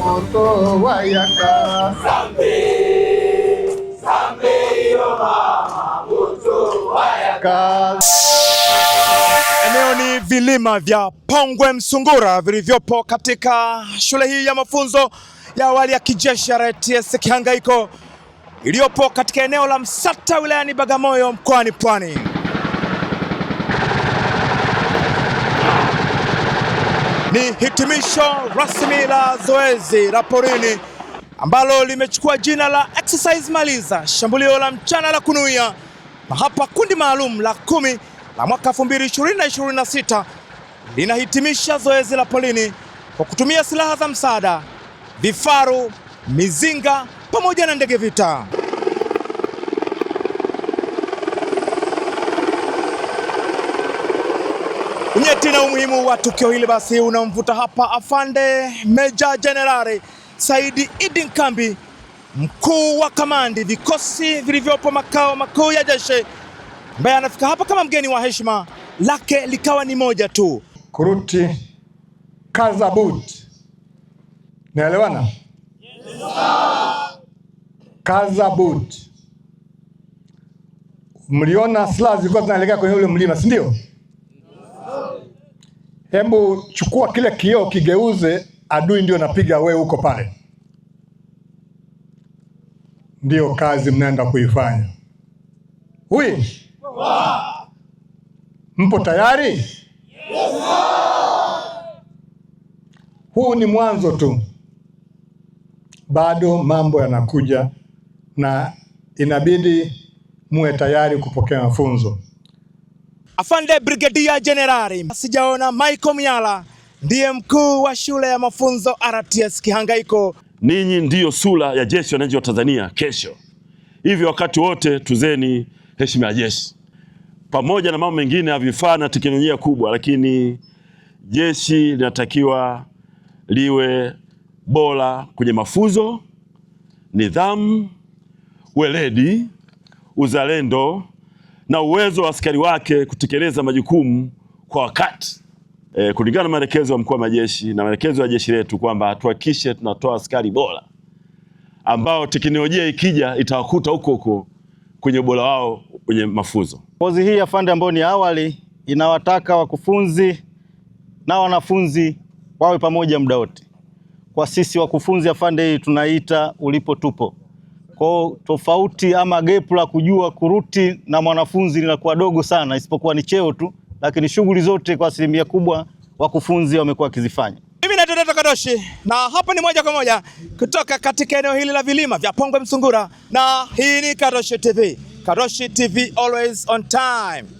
moto wayaka sambe yo mama moto wayaka. Eneo ni vilima vya Pongwe Msungura vilivyopo katika shule hii ya mafunzo ya awali ya kijeshi RTS Kihangaiko iliyopo katika eneo la Msata wilayani Bagamoyo mkoani Pwani. Ni hitimisho rasmi la zoezi la porini ambalo limechukua jina la Exercise Maliza, shambulio la mchana la kunuia, na hapa kundi maalum la 10 la mwaka 2026 linahitimisha zoezi la porini kwa kutumia silaha za msaada, vifaru, mizinga pamoja na ndege vita. Unyeti na umuhimu wa tukio hili basi unamvuta hapa Afande Meja Jenerali Saidi Idi Nkambi, mkuu wa kamandi vikosi vilivyopo makao makuu ya jeshi, ambaye anafika hapa kama mgeni wa heshima, lake likawa ni moja tu: kuruti kaza boot. Naelewana? Yes, kaza boot. Mliona silaha zilikuwa zinaelekea kwenye ule mlima, si ndio? Hebu chukua kile kioo kigeuze, adui ndio napiga, wewe uko pale. Ndio kazi mnaenda kuifanya. Hui? Mpo tayari? Yes. Huu ni mwanzo tu, bado mambo yanakuja na inabidi muwe tayari kupokea mafunzo. Afande Brigadia Jenerali sijaona Michael Miala ndiye mkuu wa shule ya mafunzo RTS Kihangaiko. Ninyi ndiyo sura ya jeshi la wananchi wa Tanzania kesho. Hivyo wakati wote tuzeni heshima ya jeshi. Pamoja na mambo mengine ya vifaa na teknolojia kubwa, lakini jeshi linatakiwa liwe bora kwenye mafunzo, nidhamu, weledi, uzalendo na uwezo wa askari wake kutekeleza majukumu kwa wakati. Kulingana na maelekezo ya mkuu wa majeshi na maelekezo ya jeshi letu kwamba tuhakikishe tunatoa askari bora ambao teknolojia ikija itawakuta huko kwenye ubora wao kwenye mafunzo. Kozi hii ya Afande ambayo ni awali inawataka wakufunzi na wanafunzi wawe pamoja muda wote. Kwa sisi wakufunzi Afande hii tunaita ulipo tupo. Kwa tofauti ama gap la kujua kuruti na mwanafunzi linakuwa dogo sana, isipokuwa ni cheo tu, lakini shughuli zote kwa asilimia kubwa wakufunzi wamekuwa wakizifanya. Mimi naitwa Dr. Kadoshi na hapa ni moja kwa moja kutoka katika eneo hili la vilima vya Pongwe Msungura, na hii ni Kadoshi TV. Kadoshi TV, always on time.